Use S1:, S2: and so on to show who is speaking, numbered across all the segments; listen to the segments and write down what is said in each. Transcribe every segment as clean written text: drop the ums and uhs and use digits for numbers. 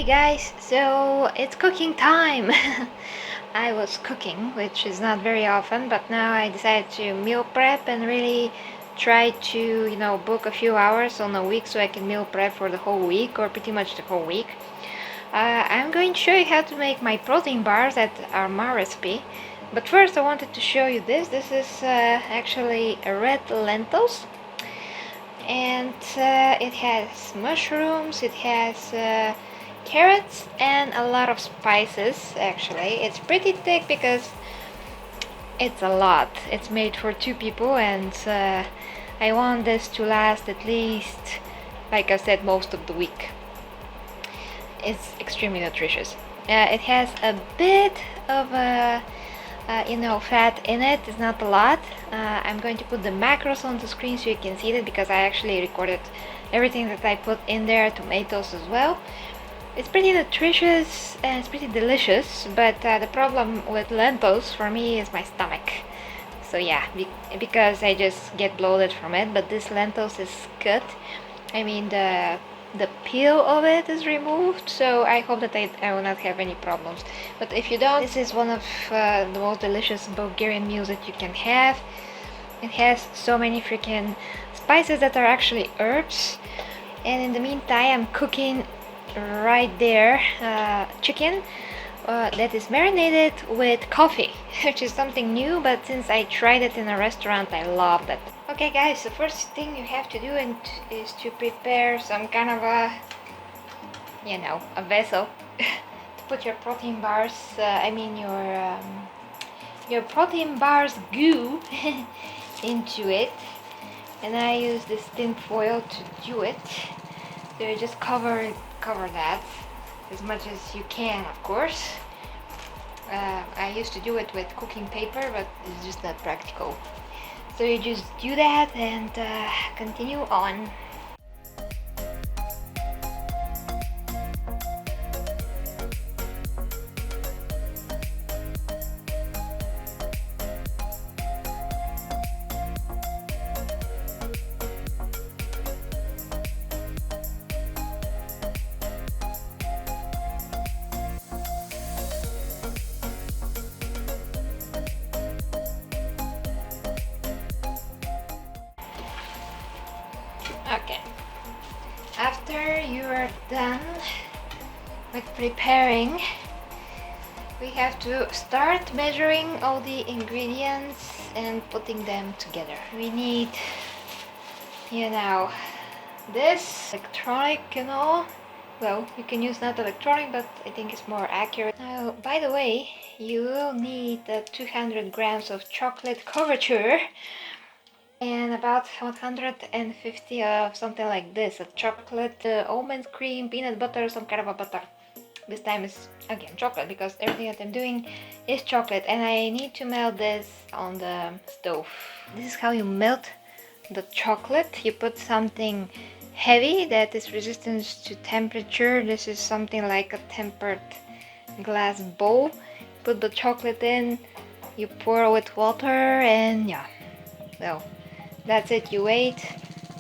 S1: Hi guys, so it's cooking time. I was cooking, which is not very often, but now I decided to meal prep and really try to, book a few hours on a week so I can meal prep for the whole week or pretty much the whole week. I'm going to show you how to make my protein bars that are my recipe. But first I wanted to show you this. This is actually red lentils. And it has mushrooms, it has carrots and a lot of spices. Actually, it's pretty thick because it's a lot. It's made for 2 people, and I want this to last at least, like I said, most of the week. It's extremely nutritious. It has a bit of fat in it. It's not a lot. I'm going to put the macros on the screen so you can see it, because I actually recorded everything that I put in there, tomatoes as well. It's pretty nutritious and it's pretty delicious, but the problem with lentils for me is my stomach. So yeah, because I just get bloated from it. But this lentils is good. I mean, the peel of it is removed, so I hope that I will not have any problems. But if you don't, this is one of the most delicious Bulgarian meals that you can have. It has so many freaking spices that are actually herbs. And in the meantime, I'm cooking right there chicken that is marinated with coffee, which is something new, but since I tried it in a restaurant, I loved it. Okay guys, the first thing you have to do is to prepare some kind of a vessel to put your protein bars, your protein bars goo into it. And I use this tin foil to do it. So you just cover that as much as you can, of course. I used to do it with cooking paper, but it's just not practical. So you just do that and continue on. Okay, after you are done with preparing, we have to start measuring all the ingredients and putting them together. We need, this electronic well, you can use not electronic, but I think it's more accurate. Now, by the way, you will need 200 grams of chocolate couverture and about 150 of something like this, a chocolate, almond cream, peanut butter, some kind of a butter. This time is again chocolate, because everything that I'm doing is chocolate, and I need to melt this on the stove. This is how you melt the chocolate. You put something heavy that is resistant to temperature. This is something like a tempered glass bowl. Put the chocolate in, you pour with water, and yeah, well, that's it. You wait,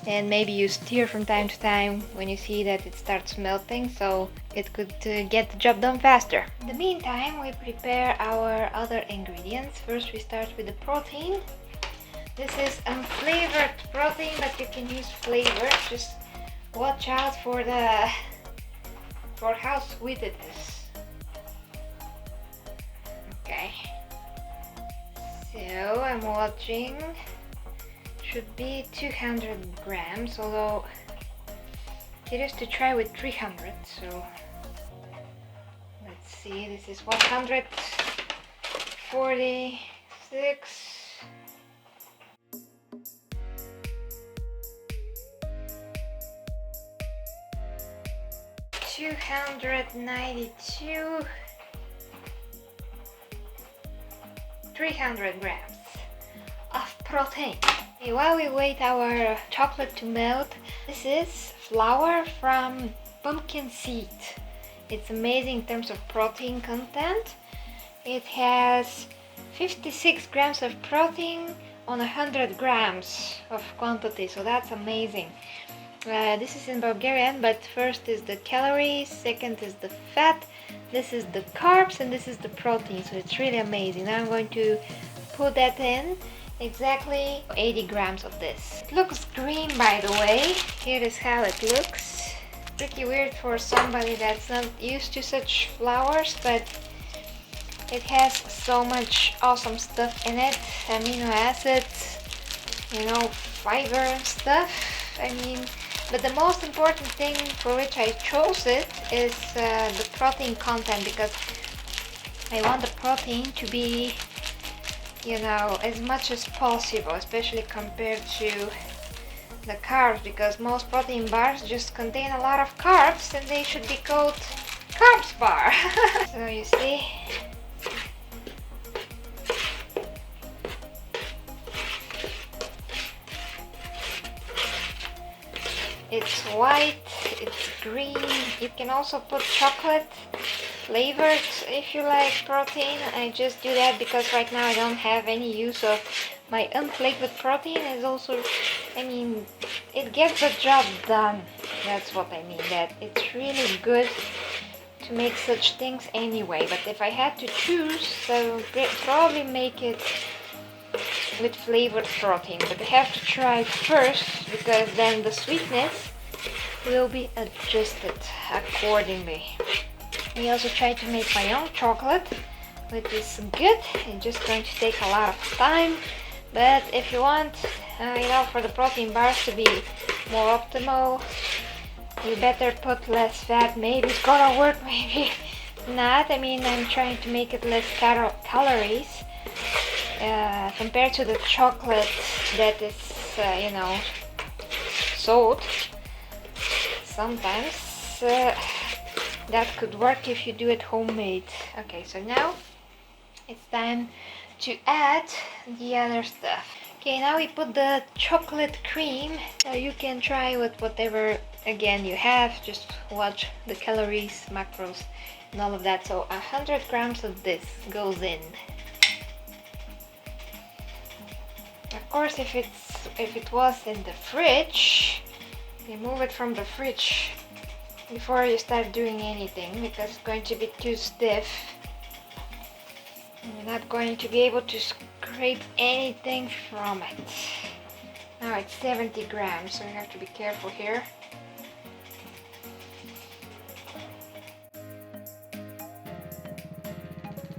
S1: and maybe you stir from time to time when you see that it starts melting, so it could get the job done faster. In the meantime, we prepare our other ingredients. First we start with the protein. This is unflavored protein, but you can use flavor. Just watch out for how sweet it is. Okay, so I'm watching. Should be 200 grams, although it is to try with 300, so let's see. This is 146, 292, 300 grams of protein. Okay, while we wait our chocolate to melt, this is flour from pumpkin seed. It's amazing in terms of protein content. It has 56 grams of protein on 100 grams of quantity, so that's amazing. This is in Bulgarian, but first is the calories, second is the fat, this is the carbs, and this is the protein, so it's really amazing. Now I'm going to put that in, exactly 80 grams of this. It looks green, by the way. Here is how it looks. Pretty weird for somebody that's not used to such flours, but it has so much awesome stuff in it. Amino acids, you know, fiber and stuff. I mean, but the most important thing for which I chose it is the protein content, because I want the protein to be, you know, as much as possible, especially compared to the carbs, because most protein bars just contain a lot of carbs and they should be called carbs bar. So you see, it's white, it's green. You can also put chocolate flavored if you like protein. I just do that because right now I don't have any use of my unflavored protein. It's also, I mean, it gets the job done. That's what I mean, that it's really good to make such things anyway. But if I had to choose, I would probably make it with flavored protein, but I have to try it first, because then the sweetness will be adjusted accordingly. I also try to make my own chocolate, which is good. It's just going to take a lot of time, but if you want, you know, for the protein bars to be more optimal, you better put less fat. Maybe it's gonna work, maybe not. I mean, I'm trying to make it less calories compared to the chocolate that is, you know, sold. Sometimes that could work if you do it homemade. Okay, so now it's time to add the other stuff. Okay, now we put the chocolate cream. You can try with whatever, again, you have. Just watch the calories, macros, and all of that. So 100 grams of this goes in. Of course, if it was in the fridge, remove it from the fridge before you start doing anything, because it's going to be too stiff. You're not going to be able to scrape anything from it. Now it's 70 grams, so you have to be careful here.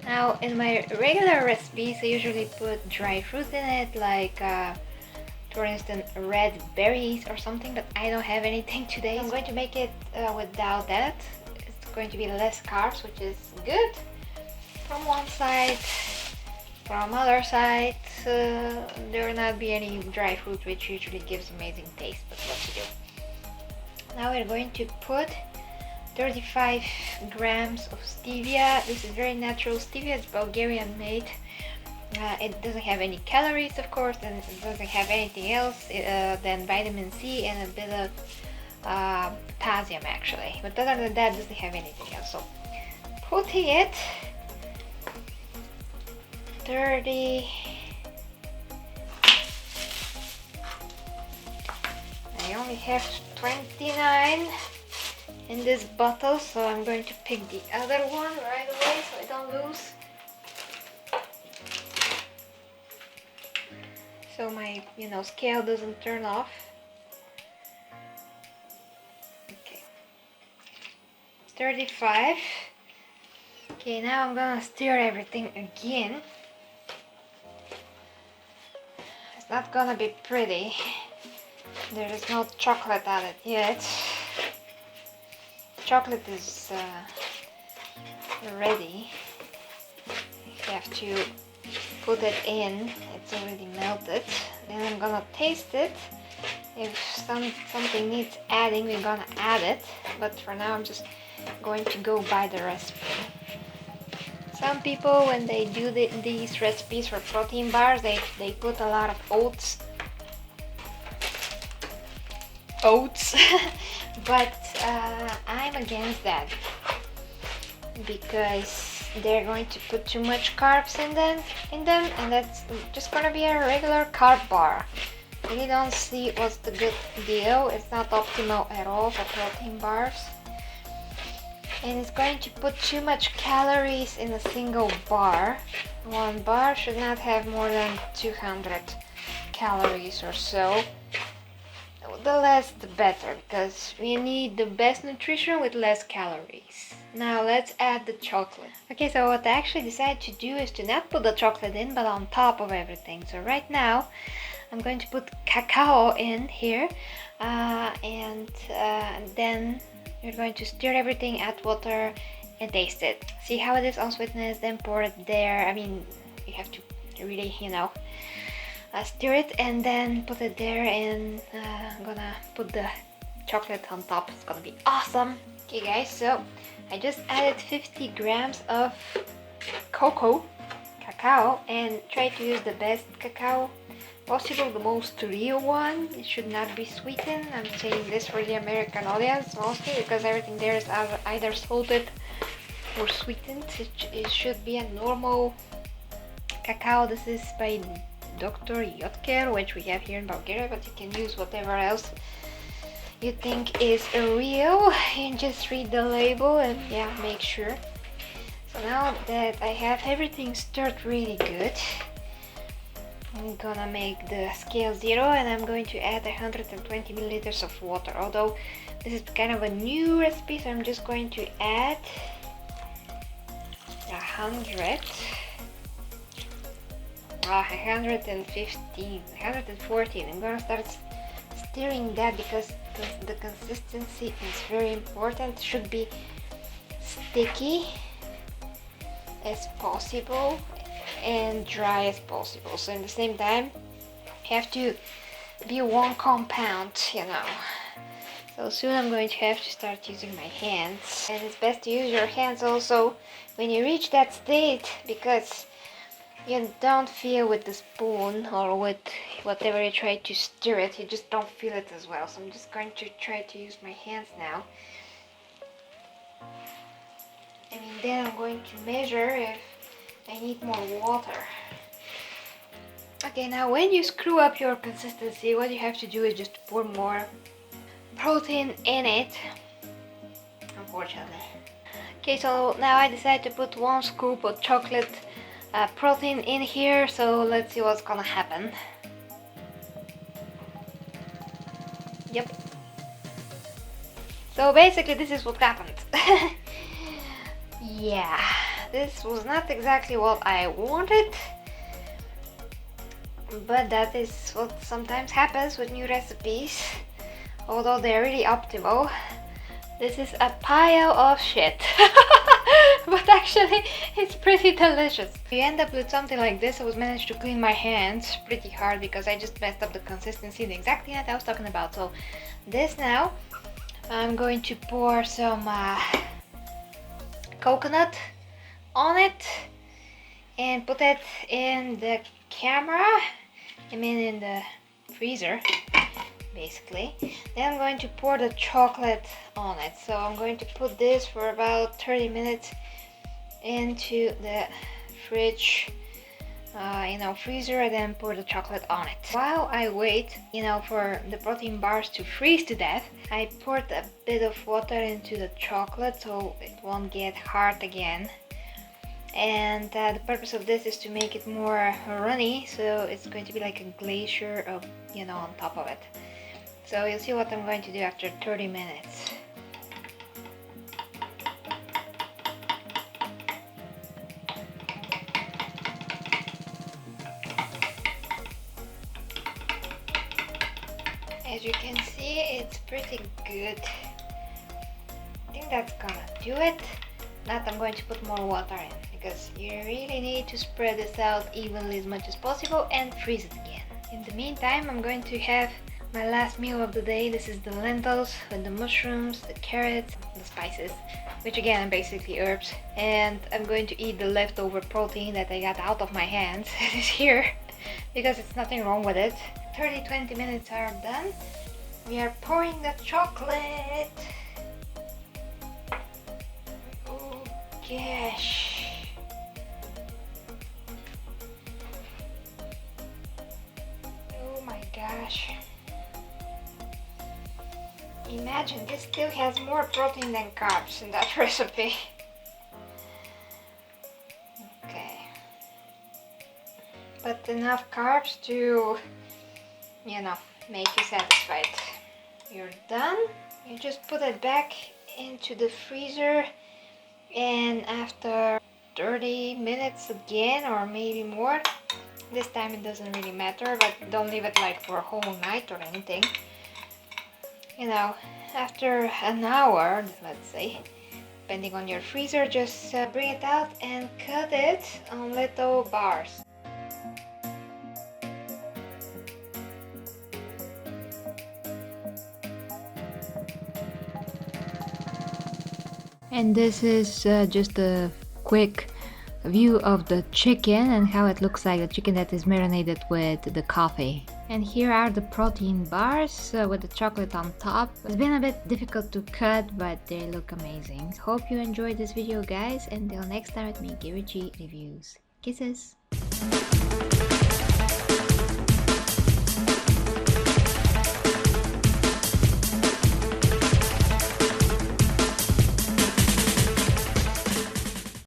S1: Now in my regular recipes, I usually put dry fruit in it, like for instance red berries or something, but I don't have anything today. I'm going to make it without that. It's going to be less carbs, which is good from one side. From other side, there will not be any dry fruit, which usually gives amazing taste, but what to do. Now we're going to put 35 grams of stevia. This is very natural stevia, it's Bulgarian made. It doesn't have any calories, of course, and it doesn't have anything else than vitamin C and a bit of potassium, actually. But other than that, it doesn't have anything else. So putting it 30. I only have 29 in this bottle, so I'm going to pick the other one right away so I don't lose. So my, you know, scale doesn't turn off. Okay, 35. Okay, now I'm gonna stir everything again. It's not gonna be pretty. There is no chocolate added yet. Chocolate is ready. You have to put it in. It's already melted. Then I'm gonna taste it. If something needs adding, we're gonna add it. But for now, I'm just going to go by the recipe. Some people, when they do these recipes for protein bars, they put a lot of oats. But I'm against that, because they're going to put too much carbs in them, and that's just gonna be a regular carb bar. really don't see what's the good deal. It's not optimal at all for protein bars. And it's going to put too much calories in a single bar. One bar should not have more than 200 calories or so. The less the better, because we need the best nutrition with less calories. Now let's add the chocolate. Okay, so what I actually decided to do is to not put the chocolate in, but on top of everything. So right now I'm going to put cacao in here, and then you're going to stir everything, add water, and taste it. See how it is unsweetened, then pour it there. I mean, you have to really, stir it and then put it there, and I'm gonna put the chocolate on top. It's gonna be awesome. Okay guys, so I just added 50 grams of cacao, and try to use the best cacao possible, the most real one. It should not be sweetened. I'm saying this for the American audience mostly because everything there is either salted or sweetened. It should be a normal cacao. This is by Dr. Yotker, which we have here in Bulgaria, but you can use whatever else you think is real, and just read the label and yeah, make sure. So now that I have everything stirred really good, I'm gonna make the scale 0, and I'm going to add 120 milliliters of water. Although this is kind of a new recipe, so I'm just going to add 114. I'm gonna start stirring that because the consistency is very important. It should be sticky as possible and dry as possible. So in the same time, you have to be one compound, So soon I'm going to have to start using my hands. And it's best to use your hands also when you reach that state, because you don't feel with the spoon or with whatever you try to stir it, you just don't feel it as well. So I'm just going to try to use my hands now. And then I'm going to measure if I need more water. Okay, now when you screw up your consistency, what you have to do is just pour more protein in it, unfortunately. Okay, so now I decided to put 1 scoop of chocolate protein in here, so let's see what's gonna happen. Yep. So basically this is what happened. Yeah, this was not exactly what I wanted, but that is what sometimes happens with new recipes, although they're really optimal. This is a pile of shit. But actually it's pretty delicious. You end up with something like this. I was managed to clean my hands pretty hard because I just messed up the consistency, the exact thing that I was talking about. So this now, I'm going to pour some coconut on it and put it in the camera, in the freezer basically. Then I'm going to pour the chocolate on it. So I'm going to put this for about 30 minutes into the fridge, freezer, and then pour the chocolate on it. While I wait, for the protein bars to freeze to death, I poured a bit of water into the chocolate so it won't get hard again. And the purpose of this is to make it more runny, so it's going to be like a glacier of, on top of it. So you'll see what I'm going to do after 30 minutes. As you can see, it's pretty good. I think that's gonna do it. Now I'm going to put more water in, because you really need to spread this out evenly as much as possible and freeze it again. In the meantime, I'm going to have my last meal of the day. This is the lentils with the mushrooms, the carrots, the spices, which again are basically herbs. And I'm going to eat the leftover protein that I got out of my hands. It is here, because it's nothing wrong with it. 30-20 minutes are done. We are pouring the chocolate. Oh gosh. Oh my gosh. imagine this still has more protein than carbs in that recipe. Okay. But enough carbs to, you know, make you satisfied. You're done. You just put it back into the freezer, and after 30 minutes again, or maybe more, this time it doesn't really matter, but don't leave it like for a whole night or anything. You know, after an hour, let's say, depending on your freezer, just bring it out and cut it on little bars. And this is just a quick view of the chicken and how it looks like, the chicken that is marinated with the coffee. And here are the protein bars with the chocolate on top. It's been a bit difficult to cut, but they look amazing. Hope you enjoyed this video, guys, and until next time with me, Gary G Reviews. Kisses!